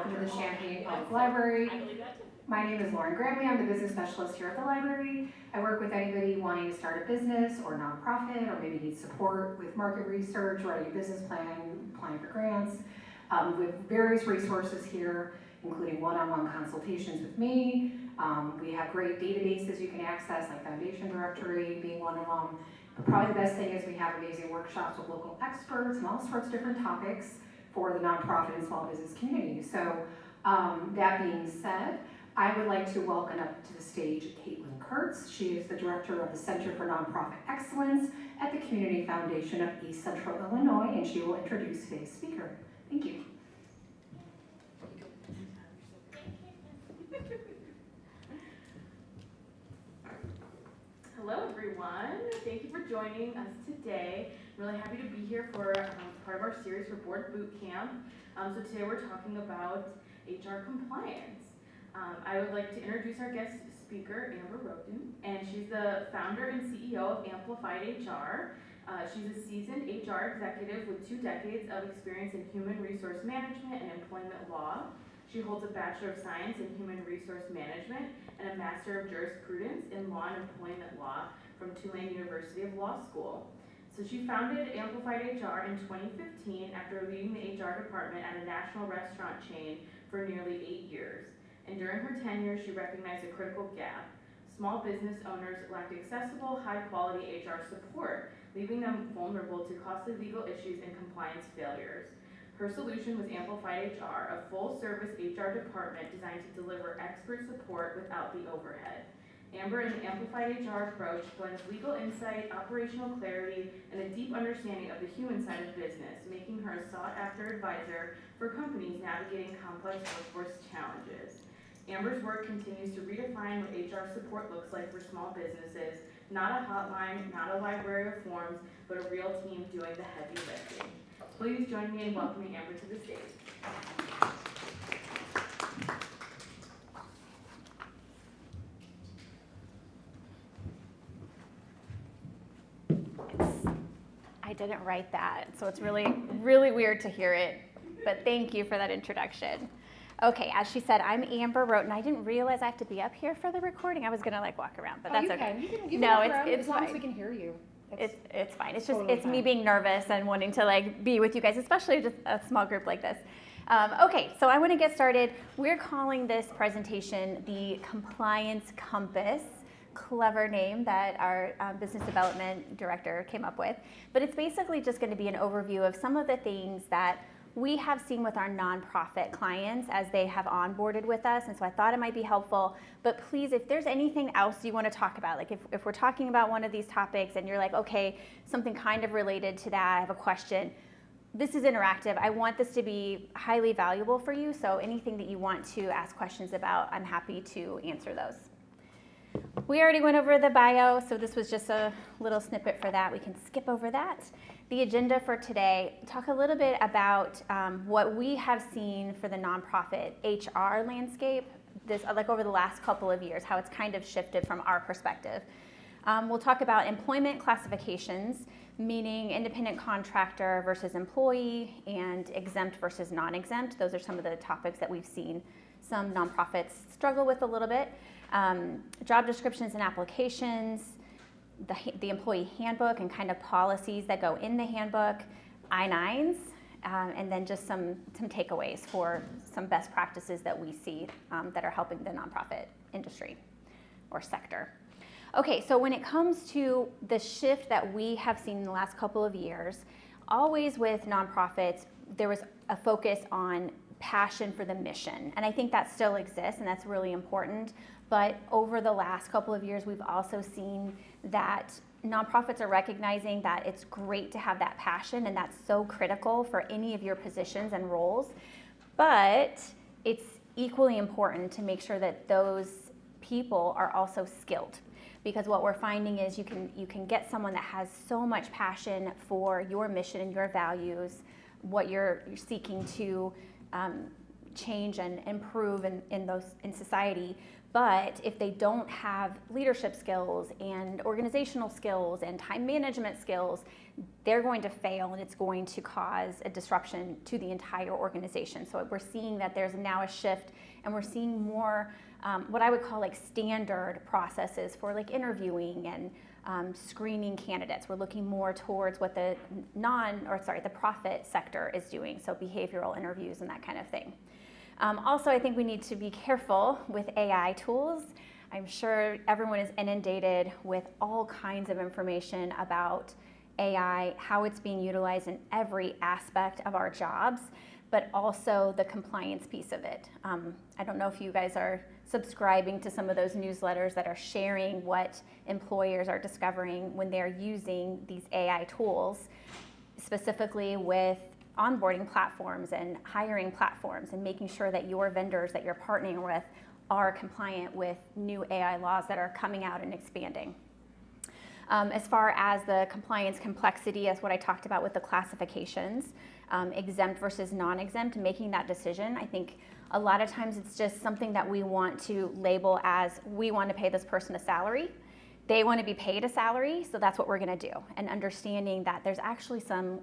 welcome to the Champaign Public Library. My name is Lauren Gramley. I'm the business specialist here at the library. I work with anybody wanting to start a business or nonprofit, or maybe need support with market research, writing a business plan, applying for grants. We have various resources here, including one-on-one consultations with me. We have great databases you can access, like Foundation Directory being one of them. But probably the best thing is we have amazing workshops with local experts and all sorts of different topics for the nonprofit and small business community. So that being said, I would like to welcome up to the stage Caitlin Kurtz. She is the director of the Center for Nonprofit Excellence at the Community Foundation of East Central Illinois, and she will introduce today's speaker. Thank you. Hello everyone, thank you for joining us today. I'm really happy to be here for part of our series for Board Bootcamp. So today we're talking about HR compliance. I would like to introduce our guest speaker, Amber Rhoton, and she's the founder and CEO of Amplified HR. She's a seasoned HR executive with 2 decades of experience in human resource management and employment law. She holds a Bachelor of Science in Human Resource Management and a Master of Jurisprudence in Law and Employment Law from Tulane University of Law School. So she founded Amplified HR in 2015 after leading the HR department at a national restaurant chain for nearly 8 years. And during her tenure, she recognized a critical gap. Small business owners lacked accessible, high-quality HR support, leaving them vulnerable to costly legal issues and compliance failures. Her solution was Amplified HR, a full-service HR department designed to deliver expert support without the overhead. Amber and the Amplified HR approach blends legal insight, operational clarity, and a deep understanding of the human side of business, making her a sought-after advisor for companies navigating complex workforce challenges. Amber's work continues to redefine what HR support looks like for small businesses, not a hotline, not a library of forms, but a real team doing the heavy lifting. Please join me in welcoming Amber to the stage. I didn't write that, so it's really, really weird to hear it, but thank you for that introduction. Okay, as she said, I'm Amber Rhoton. I didn't realize I have to be up here for the recording. I was gonna walk around, but that's okay. You can no, walk around it's as long fine. as we can hear you. It's fine. It's totally just me fine. being nervous and wanting to be with you guys, especially just a small group like this. Okay, so I want to get started. We're calling this presentation the Compliance Compass. Clever name that our business development director came up with. But it's basically just going to be an overview of some of the things that we have seen with our nonprofit clients as they have onboarded with us, and so I thought it might be helpful. But please, if there's anything else you want to talk about, like if we're talking about one of these topics and you're like, okay, something kind of related to that, I have a question. This is interactive. I want this to be highly valuable for you, so anything that you want to ask questions about, I'm happy to answer those. We already went over the bio, so this was just a little snippet for that. We can skip over that. The agenda for today, talk a little bit about what we have seen for the nonprofit HR landscape, this over the last couple of years, how it's kind of shifted from our perspective. We'll talk about employment classifications, meaning independent contractor versus employee, and exempt versus non-exempt. Those are some of the topics that we've seen some nonprofits struggle with a little bit. Job descriptions and applications, the employee handbook and kind of policies that go in the handbook, I-9s, and then just some takeaways for some best practices that we see that are helping the nonprofit industry or sector. Okay, so when it comes to the shift that we have seen in the last couple of years, always with nonprofits, there was a focus on passion for the mission. And I think that still exists, and that's really important. But over the last couple of years, we've also seen that nonprofits are recognizing that it's great to have that passion, and that's so critical for any of your positions and roles. But it's equally important to make sure that those people are also skilled. Because what we're finding is you can get someone that has so much passion for your mission and your values, what you're seeking to change and improve in society. But if they don't have leadership skills and organizational skills and time management skills, they're going to fail, and it's going to cause a disruption to the entire organization. So we're seeing that there's now a shift, and we're seeing more what I would call like standard processes for like interviewing and screening candidates. We're looking more towards what the profit sector is doing, so behavioral interviews and that kind of thing. Also, I think we need to be careful with AI tools. I'm sure everyone is inundated with all kinds of information about AI, how it's being utilized in every aspect of our jobs, but also the compliance piece of it. I don't know if you guys are subscribing to some of those newsletters that are sharing what employers are discovering when they're using these AI tools, specifically with onboarding platforms and hiring platforms, and making sure that your vendors that you're partnering with are compliant with new AI laws that are coming out and expanding. As far as the compliance complexity, as what I talked about with the classifications, exempt versus non-exempt, making that decision, I think a lot of times it's just something that we want to label as, we want to pay this person a salary, they want to be paid a salary, so that's what we're going to do. And understanding that there's actually some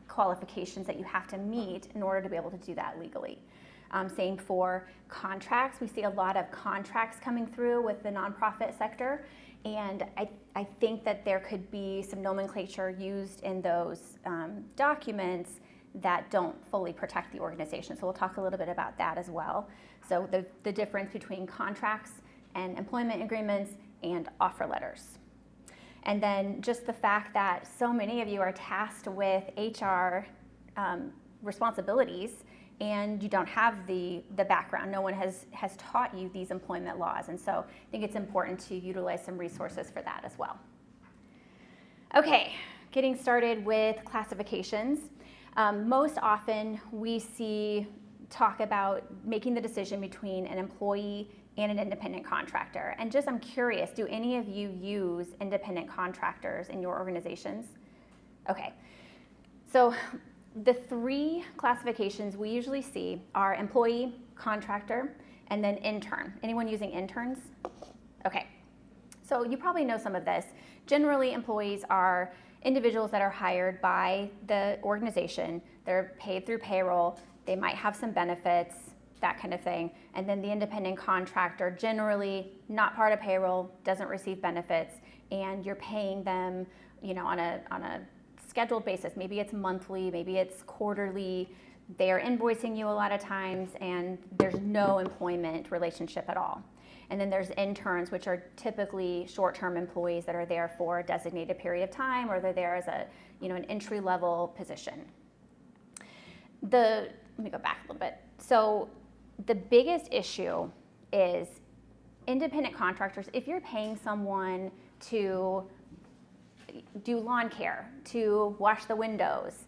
qualifications that you have to meet in order to be able to do that legally. Same for contracts. We see a lot of contracts coming through with the nonprofit sector, and I think that there could be some nomenclature used in those documents that don't fully protect the organization. So we'll talk a little bit about that as well. So the difference between contracts and employment agreements and offer letters. And then just the fact that so many of you are tasked with HR responsibilities, and you don't have the background. No one has taught you these employment laws. And so I think it's important to utilize some resources for that as well. Okay, getting started with classifications. Most often we see talk about making the decision between an employee and an independent contractor. And just, I'm curious, do any of you use independent contractors in your organizations? Okay, so the three classifications we usually see are employee, contractor, and then intern. Anyone using interns? Okay, so you probably know some of this. Generally, employees are individuals that are hired by the organization. They're paid through payroll. They might have some benefits, that kind of thing. And then the independent contractor, generally not part of payroll, doesn't receive benefits, and you're paying them, on a scheduled basis. Maybe it's monthly, maybe it's quarterly. They are invoicing you a lot of times, and there's no employment relationship at all. And then there's interns, which are typically short-term employees that are there for a designated period of time, or they're there as an entry-level position. Let me go back a little bit. So the biggest issue is independent contractors. If you're paying someone to do lawn care, to wash the windows,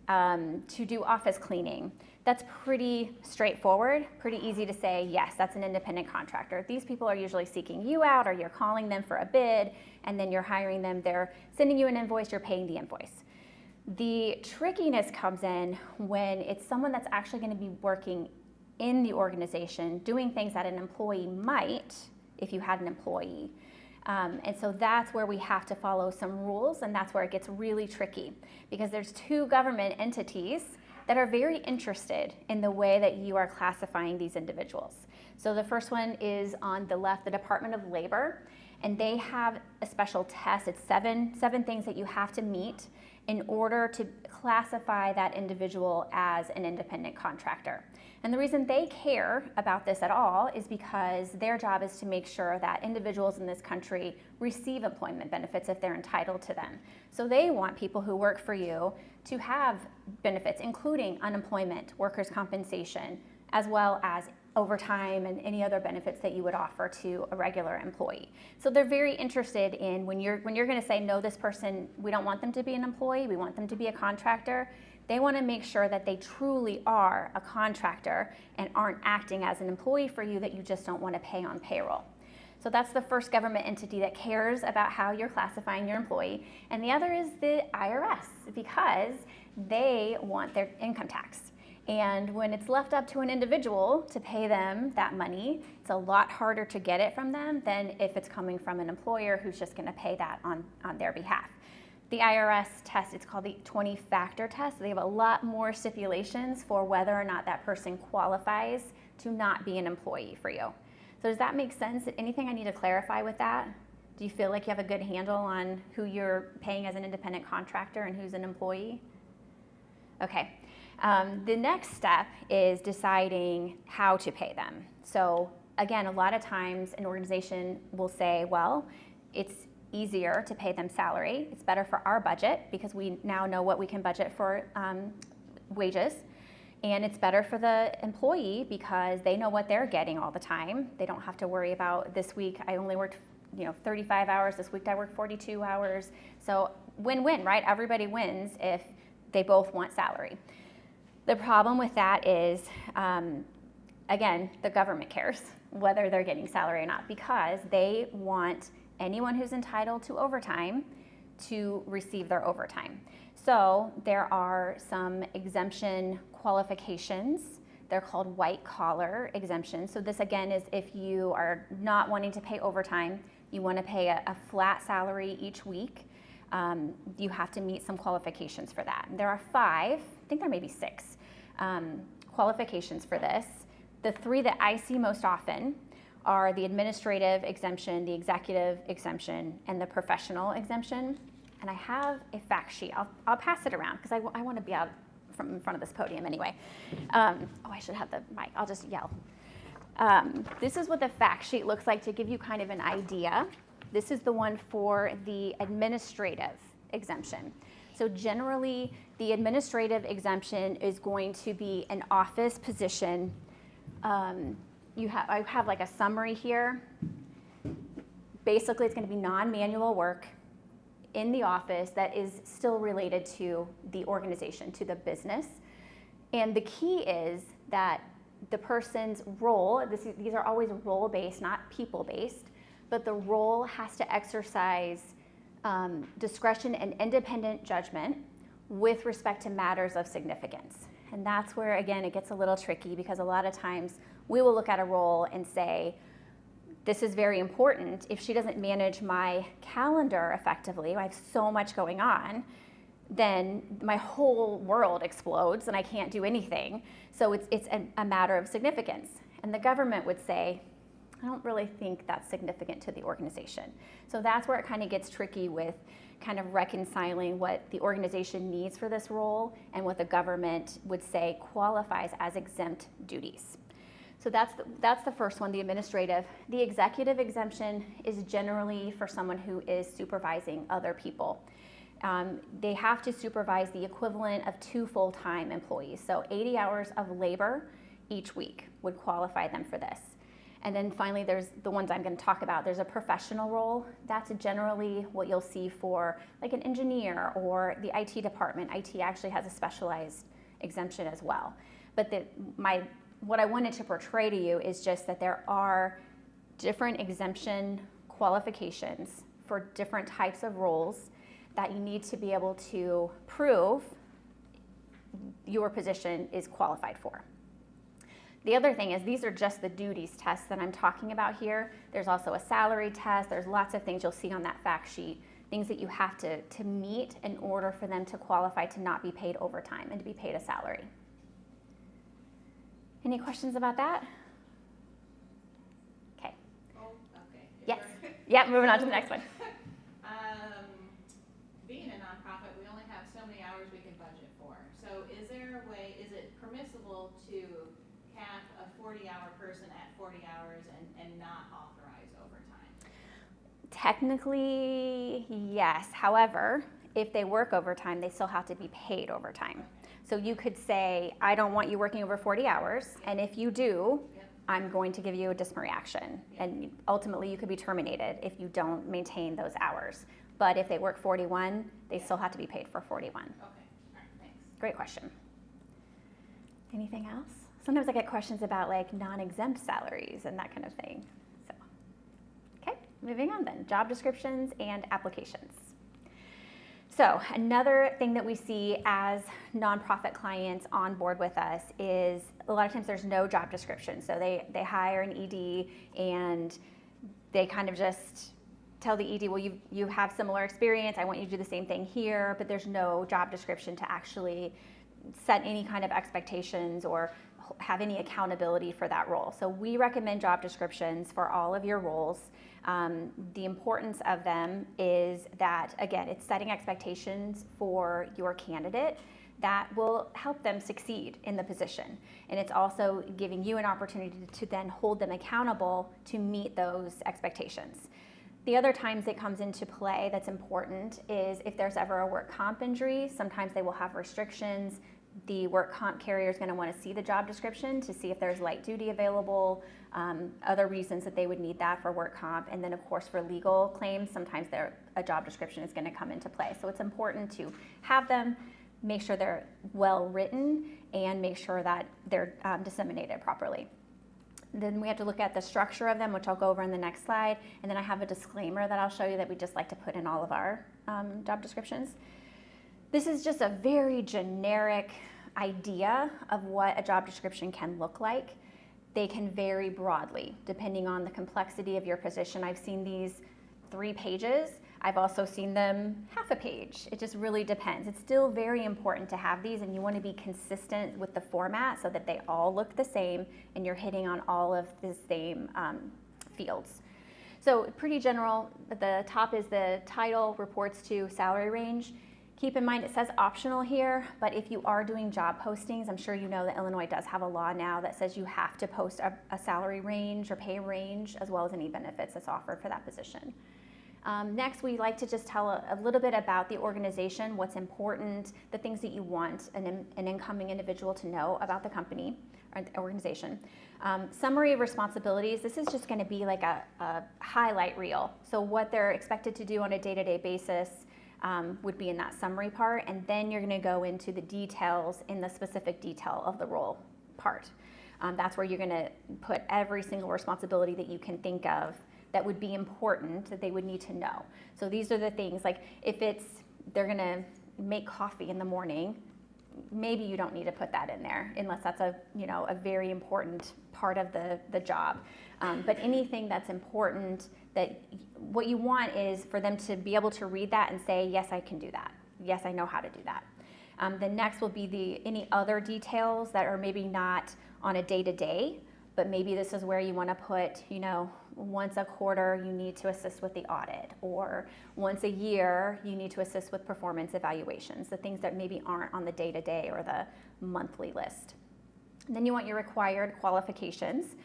to do office cleaning, that's pretty straightforward, pretty easy to say, yes, that's an independent contractor. These people are usually seeking you out, or you're calling them for a bid, and then you're hiring them. They're sending you an invoice, you're paying the invoice. The trickiness comes in when it's someone that's actually going to be working in the organization, doing things that an employee might if you had an employee. And so that's where we have to follow some rules, and that's where it gets really tricky, because there's two government entities that are very interested in the way that you are classifying these individuals. So the first one is on the left, the Department of Labor, and they have a special test. It's seven things that you have to meet in order to classify that individual as an independent contractor. And the reason they care about this at all is because their job is to make sure that individuals in this country receive employment benefits if they're entitled to them. So they want people who work for you to have benefits, including unemployment, workers' compensation, as well as overtime and any other benefits that you would offer to a regular employee. So they're very interested in when you're going to say, no, this person, we don't want them to be an employee, we want them to be a contractor. They want to make sure that they truly are a contractor and aren't acting as an employee for you that you just don't want to pay on payroll. So that's the first government entity that cares about how you're classifying your employee. And the other is the IRS, because they want their income tax. And when it's left up to an individual to pay them that money, it's a lot harder to get it from them than if it's coming from an employer who's just going to pay that on their behalf. The IRS test, it's called the 20-factor test. They have a lot more stipulations for whether or not that person qualifies to not be an employee for you. So does that make sense? Anything I need to clarify with that? Do you feel like you have a good handle on who you're paying as an independent contractor and who's an employee? Okay. The next step is deciding how to pay them. So again, a lot of times an organization will say, well, it's easier to pay them salary. It's better for our budget because we now know what we can budget for wages. And it's better for the employee because they know what they're getting all the time. They don't have to worry about this week I only worked 35 hours. This week I worked 42 hours. So win-win, right? Everybody wins if they both want salary. The problem with that is, again, the government cares whether they're getting salary or not because they want anyone who's entitled to overtime to receive their overtime. So there are some exemption qualifications. They're called white collar exemptions. So this again is if you are not wanting to pay overtime, you want to pay a flat salary each week. You have to meet some qualifications for that. There are 5, I think there may be 6 qualifications for this. The 3 that I see most often are the administrative exemption, the executive exemption, and the professional exemption. And I have a fact sheet. I'll pass it around because I want to be out from in front of this podium anyway. I should have the mic. I'll just yell. This is what the fact sheet looks like to give you kind of an idea. This is the one for the administrative exemption. So generally, the administrative exemption is going to be an office position. I have like a summary here. Basically, it's going to be non-manual work in the office that is still related to the organization, to the business. And the key is that the person's role, these are always role-based, not people-based, but the role has to exercise discretion and independent judgment with respect to matters of significance. And that's where, again, it gets a little tricky because a lot of times we will look at a role and say, this is very important. If she doesn't manage my calendar effectively, I have so much going on, then my whole world explodes and I can't do anything. So it's a matter of significance. And the government would say, I don't really think that's significant to the organization. So that's where it kind of gets tricky with kind of reconciling what the organization needs for this role and what the government would say qualifies as exempt duties. So that's the first one, the administrative. The executive exemption is generally for someone who is supervising other people. They have to supervise the equivalent of 2 full-time employees. So 80 hours of labor each week would qualify them for this. And then finally, there's the ones I'm going to talk about. There's a professional role. That's generally what you'll see for like an engineer or the IT department. IT actually has a specialized exemption as well. But what I wanted to portray to you is just that there are different exemption qualifications for different types of roles that you need to be able to prove your position is qualified for. The other thing is these are just the duties tests that I'm talking about here. There's also a salary test. There's lots of things you'll see on that fact sheet, things that you have to meet in order for them to qualify to not be paid overtime and to be paid a salary. Any questions about that? Okay. Oh, okay. Yes. Yeah, moving on to the next one. Being a nonprofit, we only have so many hours we can budget for. So is there a way, is it permissible to cap a 40-hour person at 40 hours and not authorize overtime? Technically, yes. However, if they work overtime, they still have to be paid overtime. So you could say, I don't want you working over 40 hours, and if you do, I'm going to give you a disciplinary action. And ultimately, you could be terminated if you don't maintain those hours. But if they work 41, they still have to be paid for 41. Okay, all right, thanks. Great question. Anything else? Sometimes I get questions about like non-exempt salaries and that kind of thing. So, okay, moving on then. Job descriptions and applications. So another thing that we see as nonprofit clients on board with us is a lot of times there's no job description. So they hire an ED and they kind of just tell the ED, well, you have similar experience, I want you to do the same thing here, but there's no job description to actually set any kind of expectations or have any accountability for that role. So we recommend job descriptions for all of your roles. The importance of them is that, again, it's setting expectations for your candidate that will help them succeed in the position. And it's also giving you an opportunity to then hold them accountable to meet those expectations. The other times it comes into play that's important is if there's ever a work comp injury, sometimes they will have restrictions. The work comp carrier is going to want to see the job description to see if there's light duty available, other reasons that they would need that for work comp. And then of course for legal claims, sometimes a job description is going to come into play. So it's important to have them, make sure they're well written, and make sure that they're disseminated properly. Then we have to look at the structure of them, which I'll go over in the next slide. And then I have a disclaimer that I'll show you that we just like to put in all of our job descriptions. This is just a very generic idea of what a job description can look like. They can vary broadly depending on the complexity of your position. I've seen these 3 pages. I've also seen them half a page. It just really depends. It's still very important to have these, and you want to be consistent with the format so that they all look the same and you're hitting on all of the same fields. So pretty general. At the top is the title, reports to, salary range. Keep in mind it says optional here, but if you are doing job postings, I'm sure you know that Illinois does have a law now that says you have to post a salary range or pay range as well as any benefits that's offered for that position. Next, we like to just tell a little bit about the organization, what's important, the things that you want an incoming individual to know about the company or the organization. Summary of responsibilities, this is just going to be like a highlight reel. So what they're expected to do on a day-to-day basis would be in that summary part, and then you're going to go into the details in the specific detail of the role part. That's where you're going to put every single responsibility that you can think of that would be important that they would need to know. So these are the things, like if they're going to make coffee in the morning, maybe you don't need to put that in there unless that's a very important part of the job. But anything that's important, that what you want is for them to be able to read that and say, yes, I can do that. Yes, I know how to do that. The next will be any other details that are maybe not on a day-to-day, but maybe this is where you want to put, once a quarter you need to assist with the audit, or once a year you need to assist with performance evaluations, the things that maybe aren't on the day-to-day or the monthly list. And then you want your required qualifications.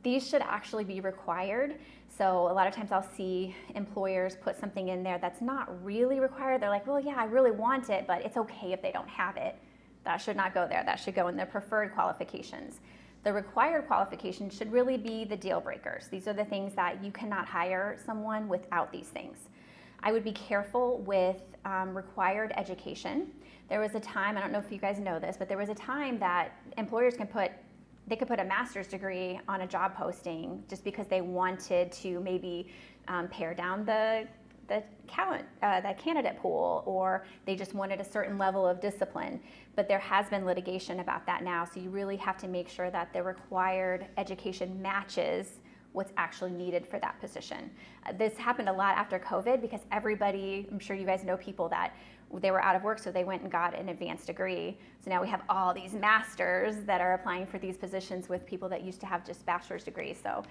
These should actually be required. So a lot of times I'll see employers put something in there that's not really required. They're like, well, yeah, I really want it, but it's okay if they don't have it. That should not go there. That should go in their preferred qualifications. The required qualifications should really be the deal breakers. These are the things that you cannot hire someone without these things. I would be careful with required education. There was a time, I don't know if you guys know this, but there was a time that employers could put a master's degree on a job posting just because they wanted to maybe pare down the candidate pool, or they just wanted a certain level of discipline. But there has been litigation about that now, so you really have to make sure that the required education matches what's actually needed for that position. This happened a lot after COVID because everybody, I'm sure you guys know people that they were out of work, so they went and got an advanced degree. So now we have all these masters that are applying for these positions with people that used to have just bachelor's degrees. So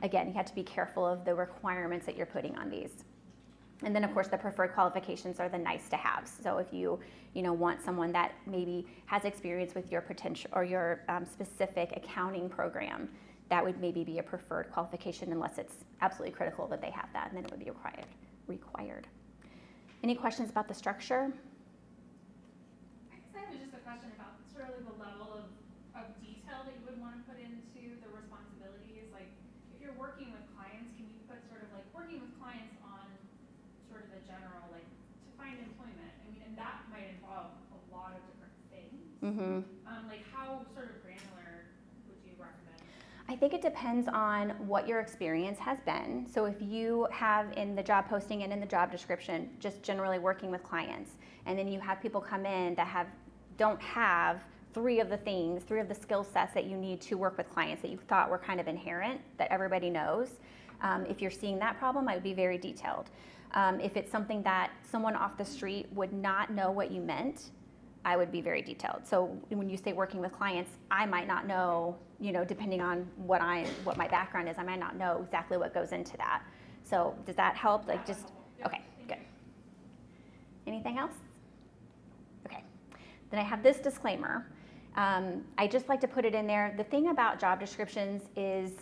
again, you have to be careful of the requirements that you're putting on these. And then of course the preferred qualifications are the nice to haves. So if you want someone that maybe has experience with your potential or your specific accounting program, that would maybe be a preferred qualification unless it's absolutely critical that they have that, and then it would be required. Any questions about the structure? I guess I have just a question about sort of like the level of detail that you would want to put into the responsibilities. Like if you're working with clients, can you put sort of like working with clients on sort of the general, like to find employment? I mean, and that might involve a lot of different things. Mm-hmm. Like how sort of granular would you recommend? I I think it depends on what your experience has been. So if you have in the job posting and in the job description, just generally working with clients, and then you have people come in that don't have three of the skill sets that you need to work with clients that you thought were kind of inherent, that everybody knows. If you're seeing that problem, I would be very detailed. If it's something that someone off the street would not know what you meant, I would be very detailed. So when you say working with clients, I might not know, depending on what my background is, I might not know exactly what goes into that. So does that help? Okay, good. Anything else? Okay. Then I have this disclaimer. I just like to put it in there. The thing about job descriptions is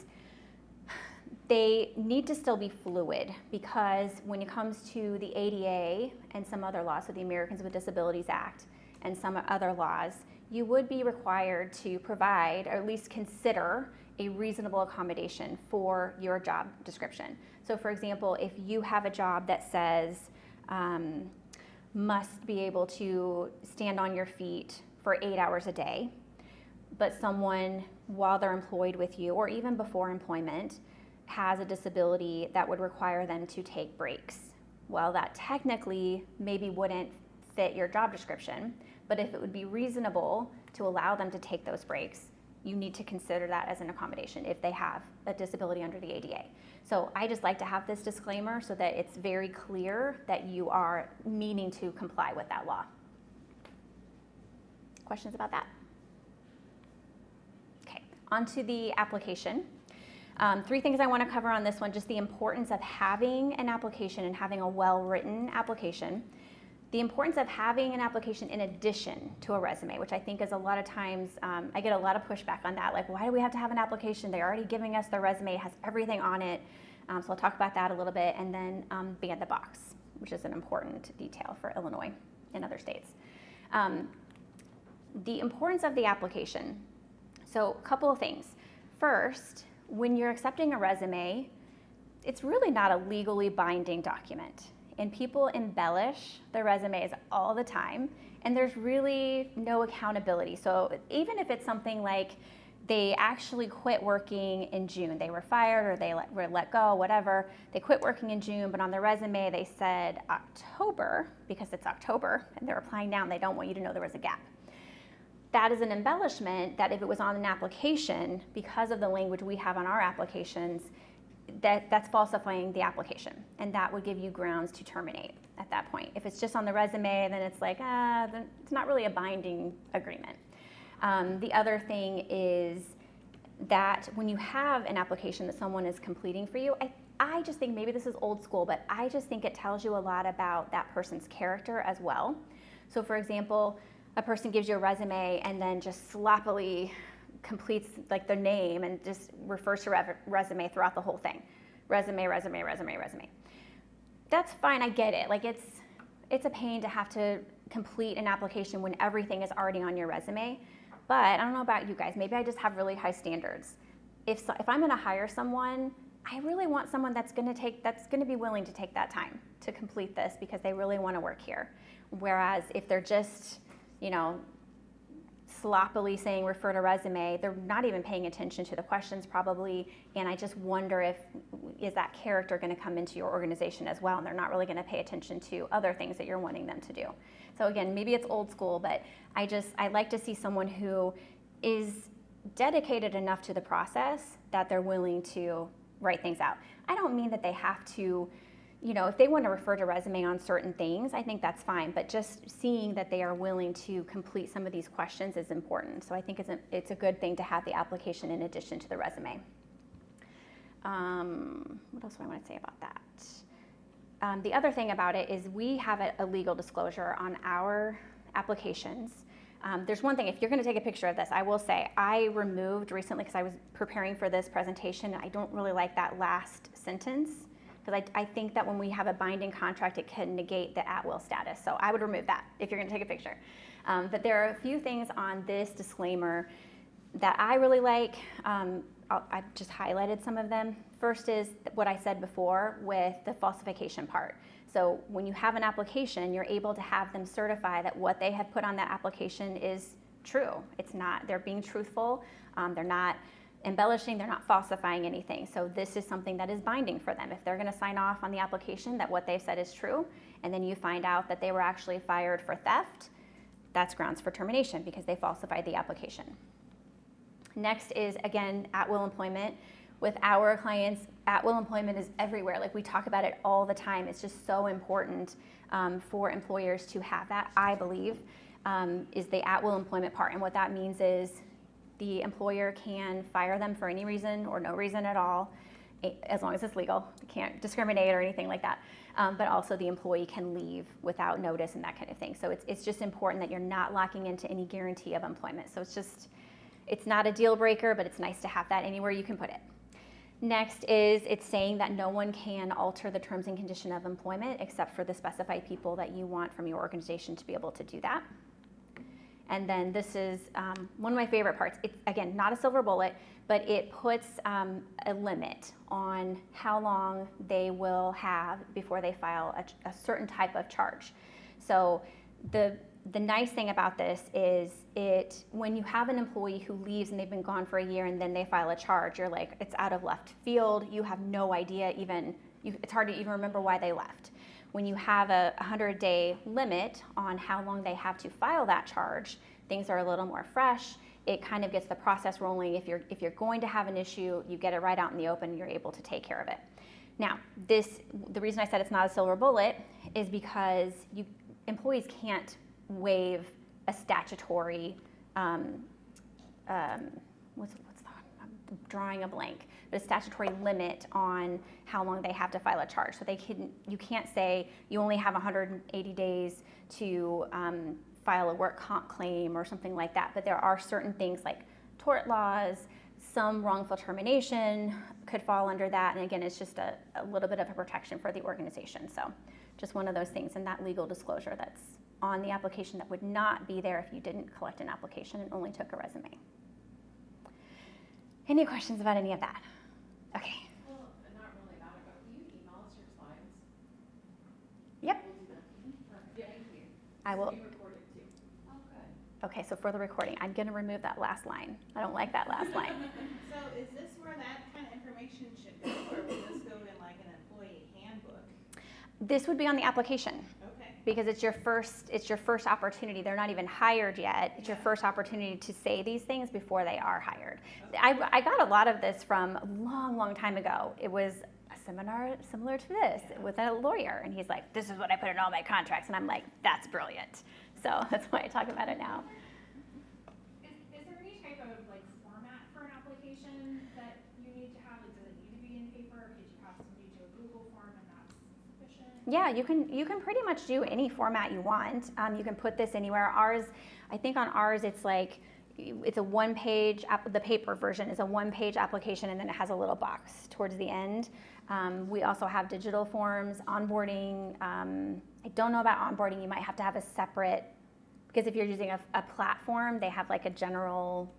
they need to still be fluid, because when it comes to the ADA and some other laws, so the Americans with Disabilities Act and some other laws, you would be required to provide, or at least consider, a reasonable accommodation for your job description. So for example, if you have a job that says must be able to stand on your feet for 8 hours a day, but someone, while they're employed with you or even before employment, has a disability that would require them to take breaks. Well, that technically maybe wouldn't fit your job description, but if it would be reasonable to allow them to take those breaks, you need to consider that as an accommodation if they have a disability under the ADA. So I just like to have this disclaimer so that it's very clear that you are meaning to comply with that law. Questions about that? Okay, on to the application. 3 things I want to cover on this one: just the importance of having an application and having a well-written application. The importance of having an application in addition to a resume, which I think is a lot of times, I get a lot of pushback on that. Like, why do we have to have an application? They're already giving us the resume, it has everything on it. So I'll talk about that a little bit. And then be in the box, which is an important detail for Illinois and other states. The importance of the application. So a couple of things. First, when you're accepting a resume, it's really not a legally binding document. And people embellish their resumes all the time, and there's really no accountability. So even if it's something like they actually quit working in June, they were fired or they were let go, whatever, they quit working in June, but on their resume they said October, because it's October, and they're applying now and they don't want you to know there was a gap. That is an embellishment that if it was on an application, because of the language we have on our applications, that's falsifying the application, and that would give you grounds to terminate at that point. If it's just on the resume, then it's like, then it's not really a binding agreement. The other thing is that when you have an application that someone is completing for you, I just think, maybe this is old school, but I just think it tells you a lot about that person's character as well. So for example, a person gives you a resume and then just sloppily completes like their name and just refers to resume throughout the whole thing. Resume. That's fine, I get it. Like it's a pain to have to complete an application when everything is already on your resume. But I don't know about you guys, maybe I just have really high standards. If I'm gonna hire someone, I really want someone that's gonna be willing to take that time to complete this because they really wanna work here. Whereas if they're just, sloppily saying refer to resume, they're not even paying attention to the questions probably, and I just wonder is that character going to come into your organization as well, and they're not really going to pay attention to other things that you're wanting them to do. So again, maybe it's old school, but I like to see someone who is dedicated enough to the process that they're willing to write things out. I don't mean that they have to, if they want to refer to resume on certain things, I think that's fine, but just seeing that they are willing to complete some of these questions is important. So I think it's a good thing to have the application in addition to the resume. What else do I want to say about that? The other thing about it is we have a legal disclosure on our applications. There's one thing, if you're going to take a picture of this, I will say I removed recently, because I was preparing for this presentation, I don't really like that last sentence, because I think that when we have a binding contract, it can negate the at-will status. So I would remove that if you're going to take a picture. But there are a few things on this disclaimer that I really like. I just highlighted some of them. First is what I said before with the falsification part. So when you have an application, you're able to have them certify that what they have put on that application is true. They're being truthful. They're not embellishing, they're not falsifying anything. So this is something that is binding for them. If they're going to sign off on the application that what they've said is true, and then you find out that they were actually fired for theft, that's grounds for termination because they falsified the application. Next is, again, at-will employment. With our clients, at-will employment is everywhere. Like, we talk about it all the time. It's just so important for employers to have that, I believe, is the at-will employment part. And what that means is the employer can fire them for any reason or no reason at all, as long as it's legal. You can't discriminate or anything like that. But also the employee can leave without notice and that kind of thing. So it's just important that you're not locking into any guarantee of employment. So it's not a deal breaker, but it's nice to have that anywhere you can put it. Next is it's saying that no one can alter the terms and condition of employment except for the specified people that you want from your organization to be able to do that. And then this is one of my favorite parts. It's, again, not a silver bullet, but it puts a limit on how long they will have before they file a certain type of charge. So the nice thing about this is when you have an employee who leaves and they've been gone for a year and then they file a charge, you're like, it's out of left field. You have no idea it's hard to even remember why they left. When you have a 100-day limit on how long they have to file that charge, things are a little more fresh. It kind of gets the process rolling. If you're going to have an issue, you get it right out in the open, you're able to take care of it. Now, the reason I said it's not a silver bullet is because employees can't waive a statutory, what's the I'm drawing a blank, but a statutory limit on how long they have to file a charge. So you can't say you only have 180 days to file a work comp claim or something like that. But there are certain things like tort laws, some wrongful termination could fall under that. And again, it's just a little bit of a protection for the organization. So just one of those things in that legal disclosure that's on the application that would not be there if you didn't collect an application and only took a resume. Any questions about any of that? Okay. Well, not really about it, but will you email us your slides? Yep. We'll do that. Thank you. I will. We record it too. Oh, good. Okay, so for the recording, I'm going to remove that last line. I don't like that last line. So is this where that kind of information should go, or will this go in like an employee handbook? This would be on the application. Okay. Because it's your first opportunity. They're not even hired yet. It's your first opportunity to say these things before they are hired. I got a lot of this from a long time ago. It was a seminar similar to this with a lawyer, and he's like, this is what I put in all my contracts, and I'm like, that's brilliant. So that's why I talk about it now. Is there any type of like format for an application that you need to have? Like, does it need to be in paper? Could you have somebody do a Google form and that's sufficient? Yeah, you can pretty much do any format you want. You can put this anywhere. I think on ours it's a one-page, the paper version is a one-page application, and then it has a little box towards the end. We also have digital forms, onboarding. I don't know about onboarding. You might have to have a separate, because if you're using a platform, they have like a general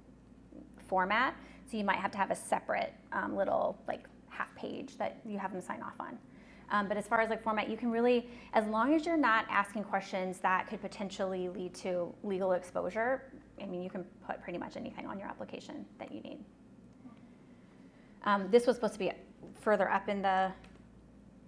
format. So you might have to have a separate little like half page that you have them sign off on. But as far as like format, you can really, as long as you're not asking questions that could potentially lead to legal exposure, I mean, you can put pretty much anything on your application that you need. This was supposed to be further up in the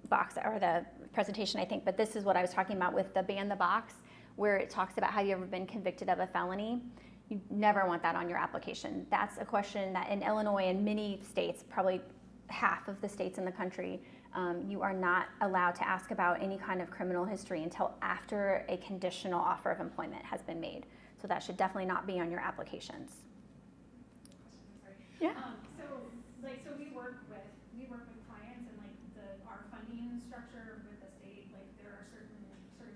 box or the presentation, I think, but this is what I was talking about with the ban the box, where it talks about have you ever been convicted of a felony. You never want that on your application. That's a question that in Illinois and many states, probably half of the states in the country, you are not allowed to ask about any kind of criminal history until after a conditional offer of employment has been made. So that should definitely not be on your applications. Sorry. Yeah. So we work with clients, and like our funding structure with the state, like there are certain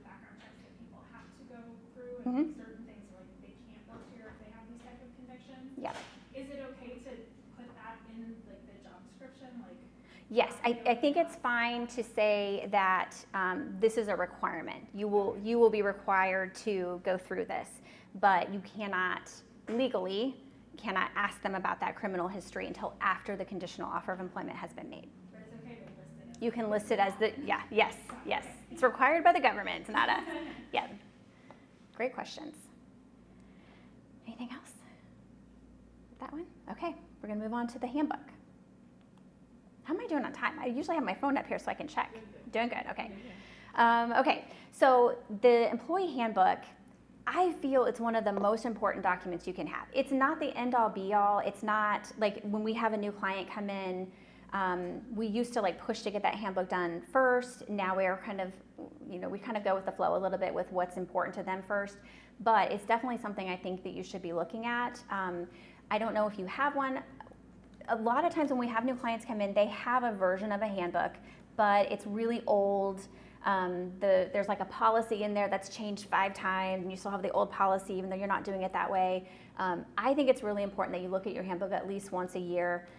background checks that people have to go through, and like, certain things like they can't work here if they have these type of convictions. Yeah. Is it okay to put that in like the job description, like? Yes, I think it's fine to say that this is a requirement. You will be required to go through this, but you cannot legally ask them about that criminal history until after the conditional offer of employment has been made. But it's okay to list it as. You can list it as yes. It's required by the government, it's not us. Yeah. Great questions. Anything else? That one? Okay. we're going to move on to the handbook. How am I doing on time? I usually have my phone up here so I can check. Doing good, okay. Okay, so the employee handbook, I feel it's one of the most important documents you can have. It's not the end-all be-all. It's not like when we have a new client come in, we used to like push to get that handbook done first. Now we're kind of, we kind of go with the flow a little bit with what's important to them first. But it's definitely something I think that you should be looking at. I don't know if you have one. A lot of times when we have new clients come in, they have a version of a handbook, but it's really old. There's like a policy in there that's changed 5 times, and you still have the old policy even though you're not doing it that way. I think it's really important that you look at your handbook at least once a year,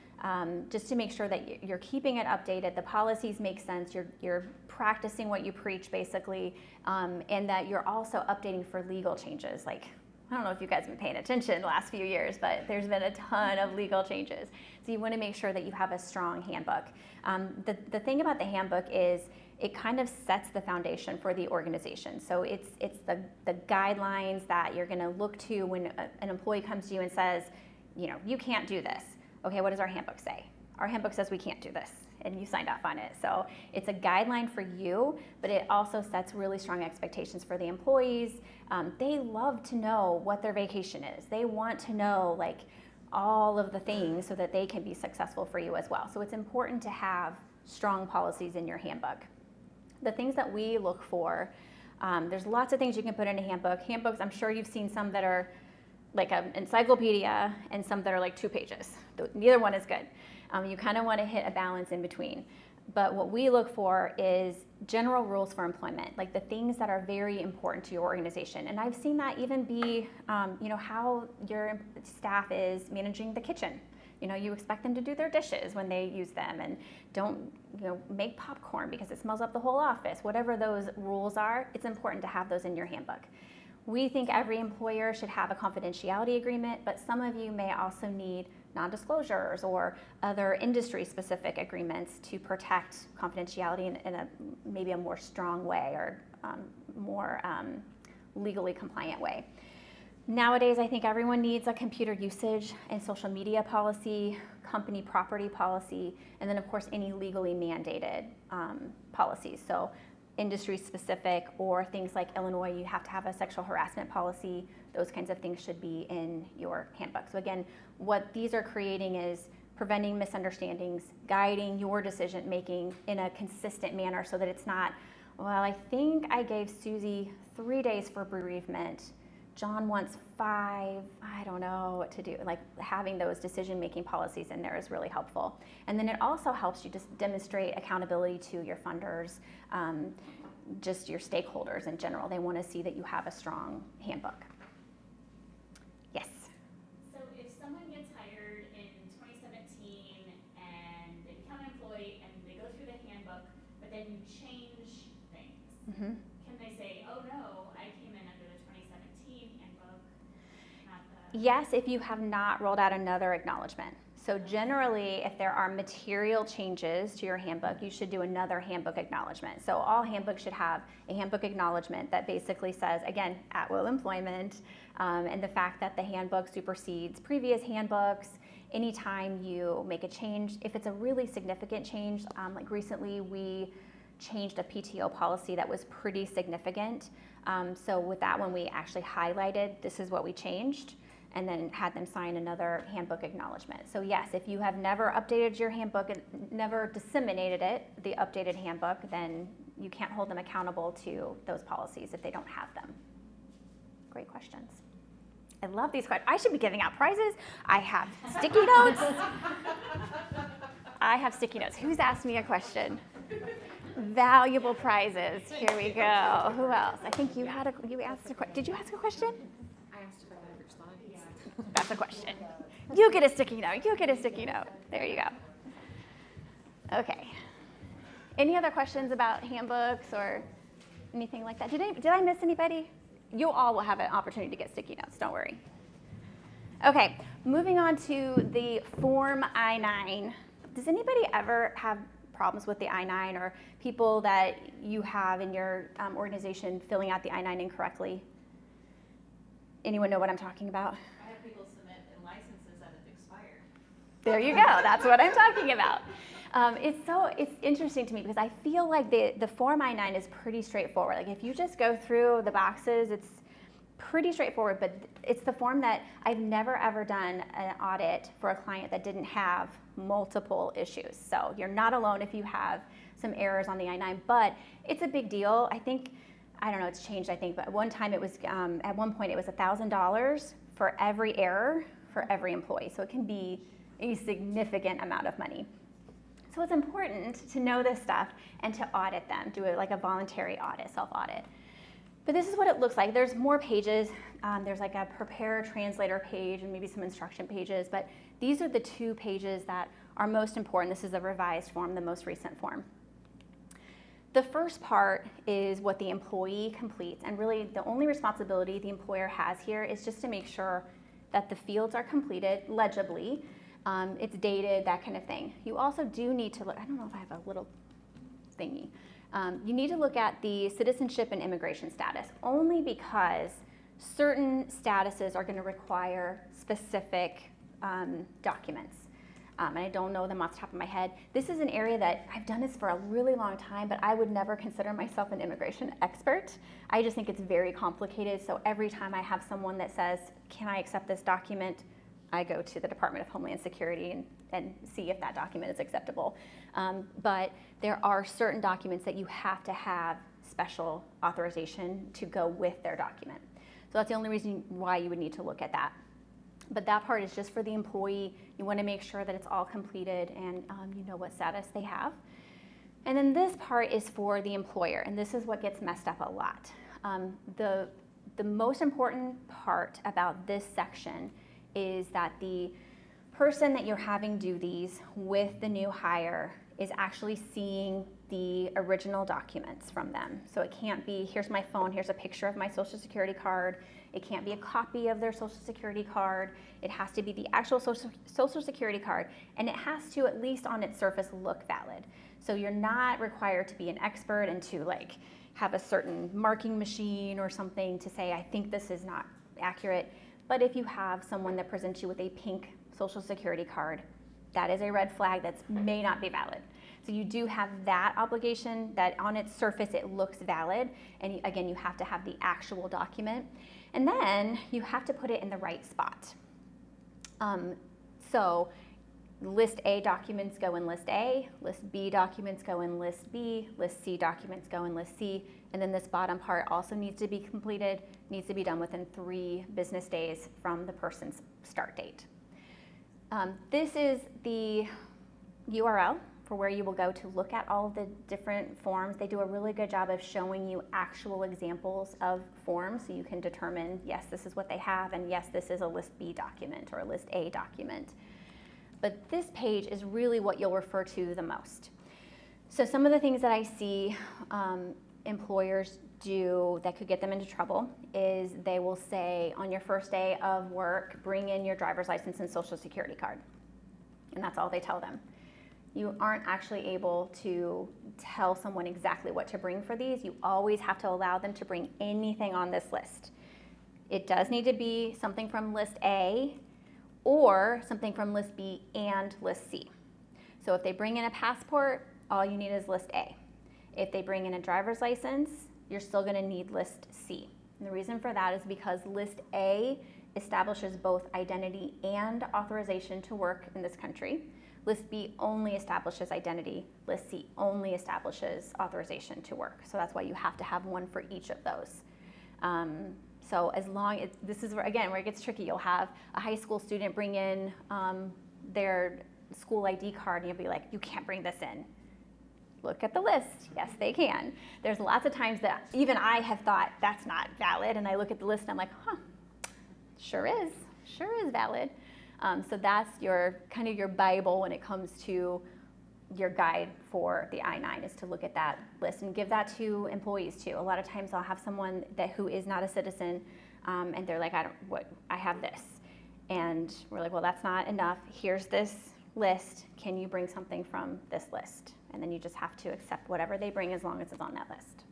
just to make sure that you're keeping it updated, the policies make sense, you're practicing what you preach basically, and that you're also updating for legal changes. Like, I don't know if you guys have been paying attention the last few years, but there's been a ton of legal changes. So you want to make sure that you have a strong handbook. The thing about the handbook is it kind of sets the foundation for the organization. So it's the guidelines that you're going to look to when an employee comes to you and says, you can't do this. Okay, what does our handbook say? Our handbook says we can't do this, and you signed off on it. So it's a guideline for you, but it also sets really strong expectations for the employees. They love to know what their vacation is. They want to know like all of the things so that they can be successful for you as well. So it's important to have strong policies in your handbook. The things that we look for, there's lots of things you can put in a handbook. Handbooks, I'm sure you've seen some that are like an encyclopedia and some that are like 2 pages. Neither one is good. You kind of want to hit a balance in between. But what we look for is general rules for employment, like the things that are very important to your organization. And I've seen that even be, how your staff is managing the kitchen. You expect them to do their dishes when they use them, and don't, make popcorn because it smells up the whole office. Whatever those rules are, it's important to have those in your handbook. We think every employer should have a confidentiality agreement, but some of you may also need non-disclosures or other industry-specific agreements to protect confidentiality in maybe a more strong way or more legally compliant way. Nowadays, I think everyone needs a computer usage and social media policy, company property policy, and then of course any legally mandated policies. So industry-specific or things like Illinois, you have to have a sexual harassment policy. Those kinds of things should be in your handbook. So again, what these are creating is preventing misunderstandings, guiding your decision-making in a consistent manner so that it's not, well, I think I gave Susie 3 days for bereavement. John wants 5, I don't know what to do. Like having those decision-making policies in there is really helpful. And then it also helps you just demonstrate accountability to your funders, just your stakeholders in general. They want to see that you have a strong handbook. Yes? So if someone gets hired in 2017 and they become an employee and they go through the handbook, but then you change things, Mm-hmm. can they say, oh no, I came in under the 2017 handbook, not the... Yes, if you have not rolled out another acknowledgement. So generally, if there are material changes to your handbook, you should do another handbook acknowledgement. So all handbooks should have a handbook acknowledgement that basically says, again, at-will employment, and the fact that the handbook supersedes previous handbooks. Anytime you make a change, if it's a really significant change, like recently we changed a PTO policy that was pretty significant. So with that one, we actually highlighted, this is what we changed, and then had them sign another handbook acknowledgement. So yes, if you have never updated your handbook and never disseminated it, the updated handbook, then you can't hold them accountable to those policies if they don't have them. Great questions. I love these questions. I should be giving out prizes. I have sticky notes. I have sticky notes. Who's asked me a question? Valuable prizes. Here we go. Who else? I think you asked a question. Did you ask a question? I asked if I could respond. That's a question. You get a sticky note. You get a sticky note. There you go. Okay. Any other questions about handbooks or anything like that? Did I miss anybody? You all will have an opportunity to get sticky notes. Don't worry. Okay. Moving on to the Form I-9. Does anybody ever have problems with the I-9 or people that you have in your organization filling out the I-9 incorrectly? Anyone know what I'm talking about? I have people submit in licenses that have expired. There you go. That's what I'm talking about. It's interesting to me because I feel like the Form I-9 is pretty straightforward. Like if you just go through the boxes, it's pretty straightforward, but it's the form that I've never ever done an audit for a client that didn't have multiple issues. So you're not alone if you have some errors on the I-9, but it's a big deal. I don't know, it's changed, I think, but at one time it was, at one point it was $1,000 for every error for every employee. So it can be a significant amount of money. So it's important to know this stuff and to audit them, do it like a voluntary audit, self-audit. But this is what it looks like. There's more pages. There's like a prepare translator page and maybe some instruction pages, but these are the 2 pages that are most important. This is the revised form, the most recent form. The first part is what the employee completes, and really the only responsibility the employer has here is just to make sure that the fields are completed legibly, it's dated, that kind of thing. You also do need to look, I don't know if I have a little thingy. You need to look at the citizenship and immigration status, only because certain statuses are going to require specific documents. And I don't know them off the top of my head. This is an area that I've done this for a really long time, but I would never consider myself an immigration expert. I just think it's very complicated. So every time I have someone that says, can I accept this document? I go to the Department of Homeland Security and see if that document is acceptable. But there are certain documents that you have to have special authorization to go with their document. So that's the only reason why you would need to look at that. But that part is just for the employee. You want to make sure that it's all completed and you know what status they have. And then this part is for the employer, and this is what gets messed up a lot. The most important part about this section is that the person that you're having do these with the new hire is actually seeing the original documents from them. So it can't be, here's my phone, here's a picture of my social security card. It can't be a copy of their social security card. It has to be the actual social security card, and it has to, at least on its surface, look valid. So you're not required to be an expert and to like have a certain marking machine or something to say, I think this is not accurate. But if you have someone that presents you with a pink social security card, that is a red flag that may not be valid. So you do have that obligation that on its surface it looks valid, and again, you have to have the actual document. And then you have to put it in the right spot. So List A documents go in List A, List B documents go in List B, List C documents go in List C, and then this bottom part also needs to be completed, needs to be done within 3 business days from the person's start date. This is the URL for where you will go to look at all of the different forms. They do a really good job of showing you actual examples of forms so you can determine, yes, this is what they have, and yes, this is a List B document or a List A document. But this page is really what you'll refer to the most. So some of the things that I see employers do that could get them into trouble is they will say on your first day of work, bring in your driver's license and social security card. And that's all they tell them. You aren't actually able to tell someone exactly what to bring for these. You always have to allow them to bring anything on this list. It does need to be something from List A or something from List B and List C. So if they bring in a passport, all you need is List A. If they bring in a driver's license, you're still going to need List C. And the reason for that is because List A establishes both identity and authorization to work in this country. List B only establishes identity. List C only establishes authorization to work. So that's why you have to have one for each of those. So as long as, this is where, again, where it gets tricky. You'll have a high school student bring in their school ID card, and you'll be like, you can't bring this in. Look at the list. Yes, they can. There's lots of times that even I have thought that's not valid, and I look at the list and I'm like, sure is valid. So that's your kind of your Bible when it comes to your guide for the I-9, is to look at that list and give that to employees too. A lot of times I'll have someone who is not a citizen, and they're like, I have this, and we're like, well, that's not enough. Here's this list. Can you bring something from this list? And then you just have to accept whatever they bring as long as it's on that list.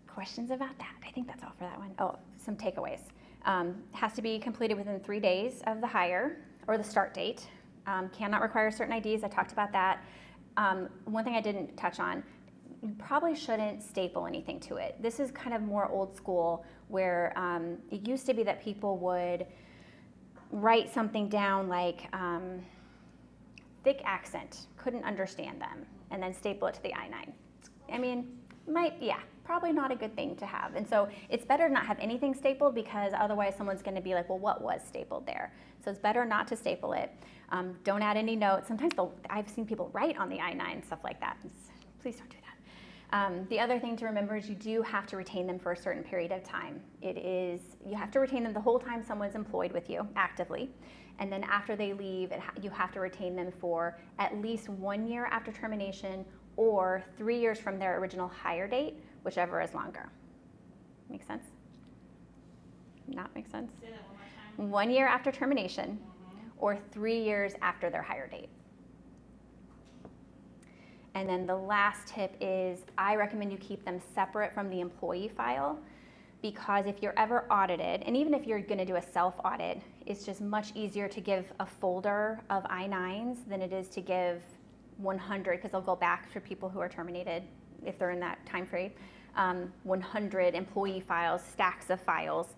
Questions about that? I think that's all for that one. Oh, some takeaways. Has to be completed within 3 days of the hire. or the start date. Cannot require certain IDs, I talked about that. One thing I didn't touch on, you probably shouldn't staple anything to it. This is kind of more old school, where it used to be that people would write something down like thick accent, couldn't understand them, and then staple it to the I-9. I mean, probably not a good thing to have. And so it's better to not have anything stapled, because otherwise someone's gonna be like, well, what was stapled there? So it's better not to staple it. Don't add any notes. Sometimes I've seen people write on the I-9, stuff like that. Please don't do that. The other thing to remember is you do have to retain them for a certain period of time. You have to retain them the whole time someone's employed with you actively. And then after they leave, you have to retain them for at least 1 year after termination, or 3 years from their original hire date, whichever is longer. Make sense? Not make sense? Say that one more time. 1 year after termination, or 3 years after their hire date. And then the last tip is, I recommend you keep them separate from the employee file, because if you're ever audited, and even if you're gonna do a self-audit, it's just much easier to give a folder of I-9s than it is to give 100, because they'll go back for people who are terminated if they're in that time frame. 100 employee files, stacks of files.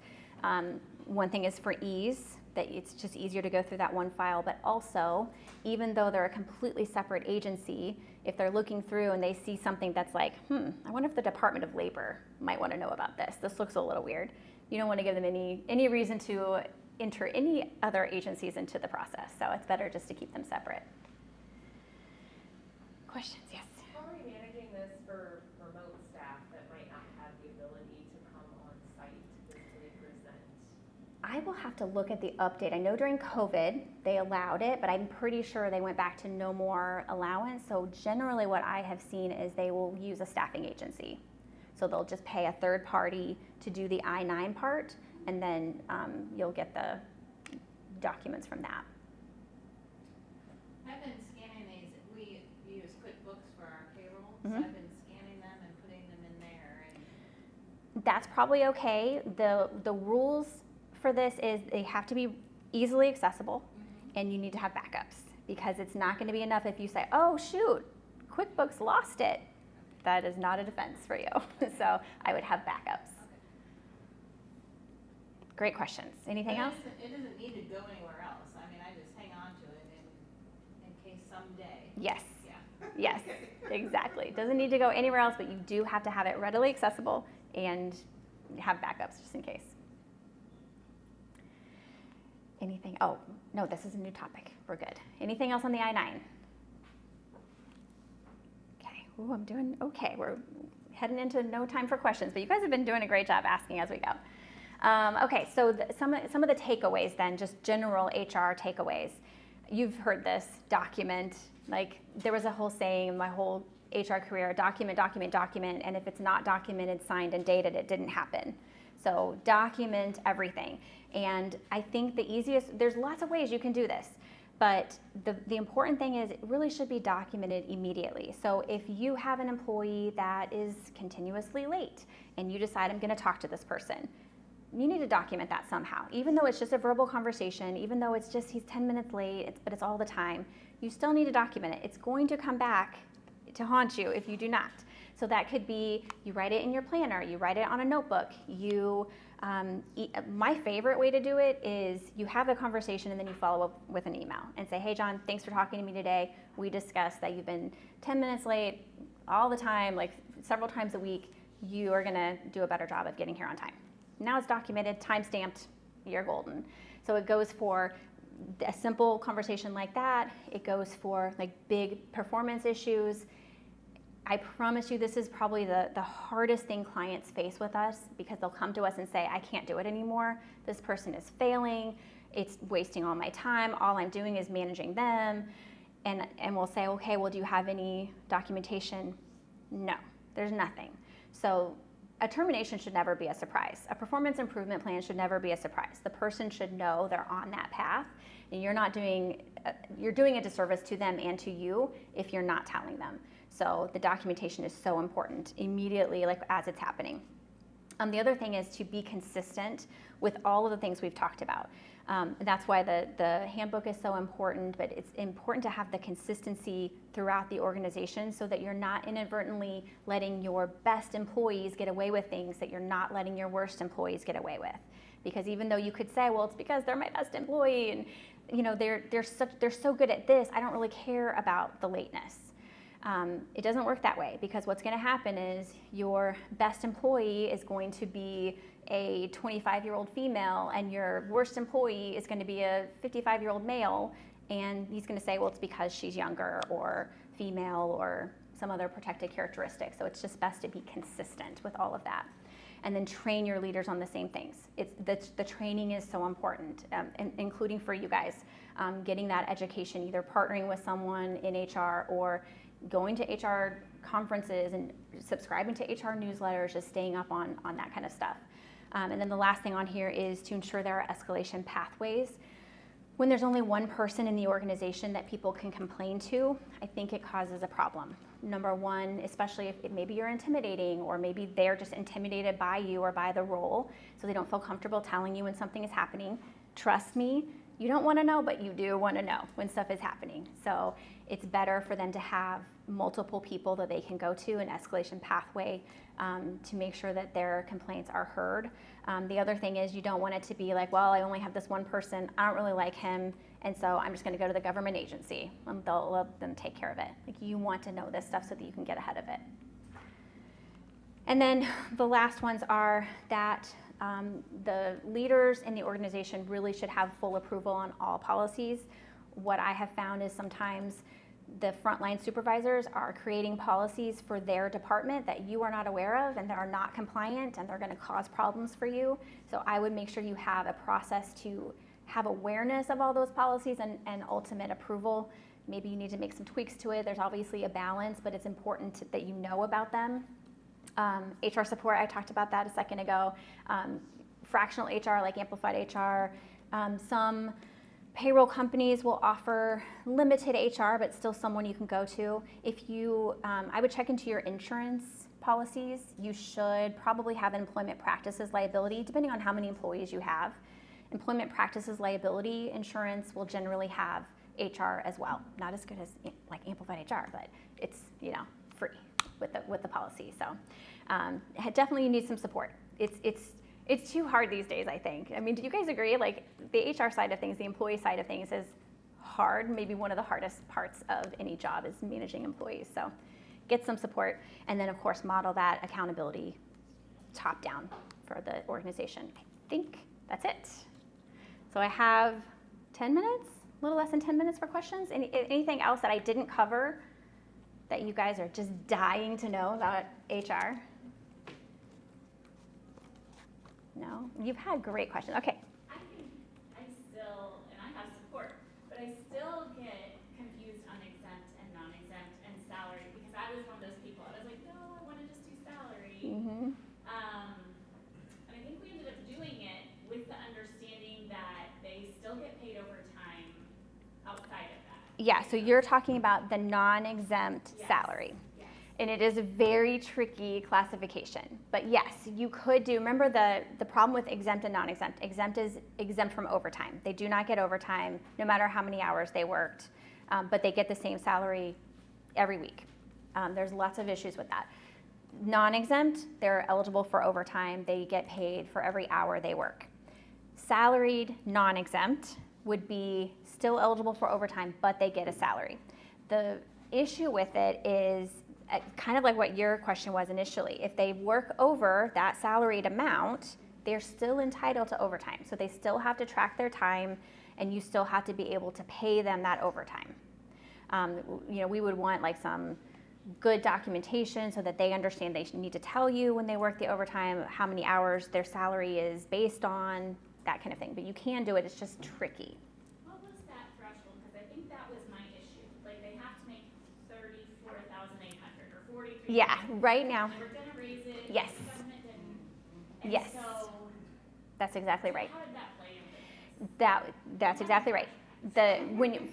One thing is for ease, that it's just easier to go through that one file, but also, even though they're a completely separate agency, if they're looking through and they see something that's like, I wonder if the Department of Labor might want to know about this. This looks a little weird. You don't want to give them any reason to enter any other agencies into the process, so it's better just to keep them separate. Questions? Yes. How are we managing this for remote staff that might not have the ability to come on site to physically present? I will have to look at the update. I know during COVID they allowed it, but I'm pretty sure they went back to no more allowance. So generally what I have seen is they will use a staffing agency. So they'll just pay a third party to do the I-9 part, and then you'll get the documents from that. I've been scanning these, we use QuickBooks for our payroll, so Mhm. I've been scanning them and putting them in there, and That's probably okay. The rules for this is they have to be easily accessible, and you need to have backups, because it's not going to be enough if you say, oh shoot, QuickBooks lost it. That is not a defense for you. So I would have backups. Great questions. Anything But else? it doesn't need to go anywhere else. I mean, I just hang on to it in case someday. Yes. Yeah. Yes, exactly. Doesn't need to go anywhere else, but you do have to have it readily accessible and have backups just in case. Anything? Oh, no, this is a new topic. We're good. Anything else on the I-9? Okay. Ooh, I'm doing okay. We're heading into no time for questions, but you guys have been doing a great job asking as we go. Okay, so some of the takeaways then, just general HR takeaways. You've heard this, document. Like, there was a whole saying in my whole HR career, document, document, document, and if it's not documented, signed, and dated, it didn't happen. So document everything. And I think there's lots of ways you can do this, but the important thing is it really should be documented immediately. So if you have an employee that is continuously late and you decide, I'm gonna talk to this person, you need to document that somehow. Even though it's just a verbal conversation, even though it's just he's 10 minutes late, but it's all the time, you still need to document it. It's going to come back to haunt you if you do not. So that could be, you write it in your planner, you write it on a notebook. My favorite way to do it is you have a conversation and then you follow up with an email and say, hey John, thanks for talking to me today. We discussed that you've been 10 minutes late all the time, like several times a week. You are gonna do a better job of getting here on time. Now it's documented, time-stamped, you're golden. So it goes for a simple conversation like that. It goes for like big performance issues. I promise you this is probably the hardest thing clients face with us, because they'll come to us and say, I can't do it anymore. This person is failing. It's wasting all my time. All I'm doing is managing them. And we'll say, okay, well, do you have any documentation? No, there's nothing. So a termination should never be a surprise. A performance improvement plan should never be a surprise. The person should know they're on that path, and you're doing a disservice to them and to you if you're not telling them. So the documentation is so important immediately, like as it's happening. The other thing is to be consistent with all of the things we've talked about. That's why the handbook is so important, but it's important to have the consistency throughout the organization so that you're not inadvertently letting your best employees get away with things that you're not letting your worst employees get away with. Because even though you could say, well, it's because they're my best employee and they're so good at this, I don't really care about the lateness. It doesn't work that way, because what's going to happen is your best employee is going to be a 25-year-old female and your worst employee is going to be a 55-year-old male, and he's going to say, well, it's because she's younger or female or some other protected characteristic. So it's just best to be consistent with all of that. And then train your leaders on the same things. The training is so important, including for you guys, getting that education, either partnering with someone in HR or going to HR conferences and subscribing to HR newsletters, just staying up on that kind of stuff. And then the last thing on here is to ensure there are escalation pathways. When there's only one person in the organization that people can complain to, I think it causes a problem. Number one, especially if maybe you're intimidating, or maybe they're just intimidated by you or by the role, so they don't feel comfortable telling you when something is happening. Trust me, you don't want to know, but you do want to know when stuff is happening. So it's better for them to have multiple people that they can go to, an escalation pathway, to make sure that their complaints are heard. The other thing is, you don't want it to be like, well, I only have this one person, I don't really like him, and so I'm just going to go to the government agency and they'll let them take care of it. Like, you want to know this stuff so that you can get ahead of it. And then the last ones are that the leaders in the organization really should have full approval on all policies. What I have found is sometimes the frontline supervisors are creating policies for their department that you are not aware of and that are not compliant, and they're going to cause problems for you. So I would make sure you have a process to have awareness of all those policies and ultimate approval. Maybe you need to make some tweaks to it. There's obviously a balance, but it's important that you know about them. HR support, I talked about that a second ago. Fractional HR, like Amplified HR. Some payroll companies will offer limited HR, but still someone you can go to. If you, I would check into your insurance policies. You should probably have employment practices liability, depending on how many employees you have. Employment practices liability insurance will generally have HR as well. Not as good as like Amplified HR, but it's free with the policy. So definitely you need some support. It's too hard these days, I think. I mean, do you guys agree? Like, the HR side of things, the employee side of things is hard. Maybe one of the hardest parts of any job is managing employees. So get some support, and then of course model that accountability top down for the organization. I think that's it. So I have 10 minutes, a little less than 10 minutes for questions. Anything else that I didn't cover that you guys are just dying to know about HR? No? You've had great questions. Okay. I still, and I have support, but I still get confused on exempt and non-exempt and salary, because I was one of those people. I was like, no, I want to just do salary. Mm-hmm. And I think we ended up doing it with the understanding that they still get paid overtime outside of that. Yeah, so you're talking about the non-exempt salary. Yes. And it is a very tricky classification. But yes, you could do, remember the problem with exempt and non-exempt. Exempt is exempt from overtime. They do not get overtime no matter how many hours they worked, but they get the same salary every week. There's lots of issues with that. Non-exempt, they're eligible for overtime. They get paid for every hour they work. Salaried non-exempt would be still eligible for overtime, but they get a salary. The issue with it is kind of like what your question was initially. If they work over that salaried amount, they're still entitled to overtime. So they still have to track their time, and you still have to be able to pay them that overtime. We would want like some good documentation so that they understand they need to tell you when they work the overtime, how many hours their salary is based on, that kind of thing. But you can do it, it's just tricky. What was that threshold? Because I think that was my issue. Like, they have to make $34,800 or $43,000. Yeah, right now. They were going to raise it. Yes. The government didn't. And Yes. so, That's exactly right. how did that play into this? That's exactly right.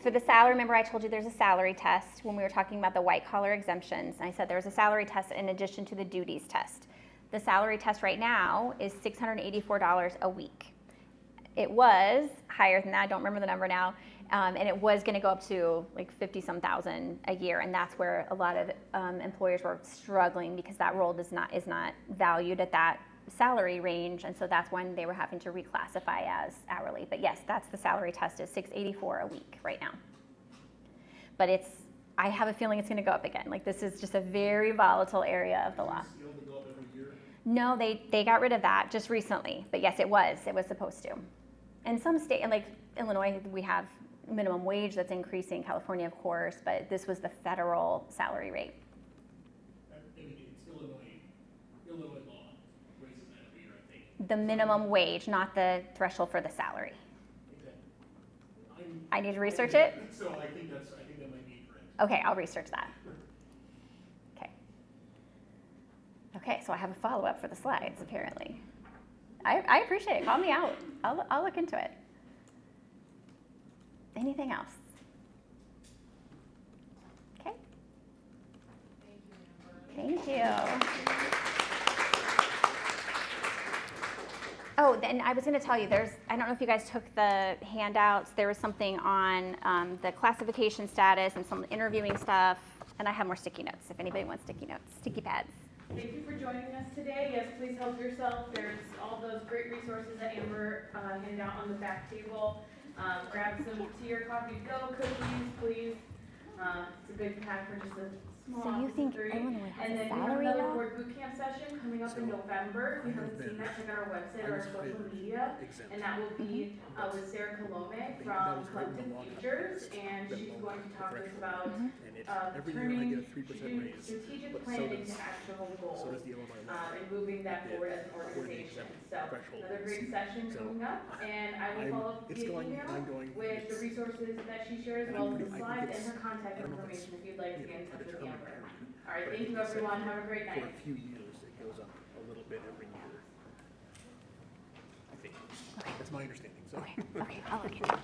For the salary, remember I told you there's a salary test when we were talking about the white collar exemptions. And I said there was a salary test in addition to the duties test. The salary test right now is $684 a week. it was higher than that, I don't remember the number now, and it was gonna go up to like 50-some thousand a year, and that's where a lot of employers were struggling because that role is not valued at that salary range, and so that's when they were having to reclassify as hourly. But yes, that's the salary test is $684 a week right now. But I have a feeling it's gonna go up again. Like, this is just a very volatile area of the law. Is it to go up every year? No, they got rid of that just recently, but yes, it was supposed to. In some state, and like Illinois, we have minimum wage that's increasing, California, of course, but this was the federal salary rate. And again, it's Illinois law raises that every year, I think. The minimum wage, not the threshold for the salary. Exactly. I need to research it? So I think that might be correct. Okay, I'll research that. Okay. Okay, so I have a follow-up for the slides, apparently. I appreciate it, call me out. I'll look into it. Anything else? Okay. Thank you. Oh, then I was going to tell you, I don't know if you guys took the handouts. There was something on the classification status and some interviewing stuff, and I have more sticky notes if anybody wants sticky notes, sticky pads. Thank you for joining us today. Yes, please help yourself. There's all those great resources that Amber handed out on the back table. Grab some tea or coffee to go, cookies, please. It's a big pack for just a small So you office of think 3. Illinois has And a then we have salary another law? board bootcamp session coming up in November. If you haven't seen that, check out our website or our social media. And that will be with Sarah Colome from Collective Futures, and she's going to talk to us about turning strategic plan into actionable goals and moving that forward as an organization. So another great session coming up, and I will follow up via email with the resources that she shares, as well as the slides and her contact information if you'd like to get in touch with Amber. All right, thank you everyone. Have a great night. For a few years, it goes up a little bit every year. I think. That's my understanding, so. Okay, I'll look into it.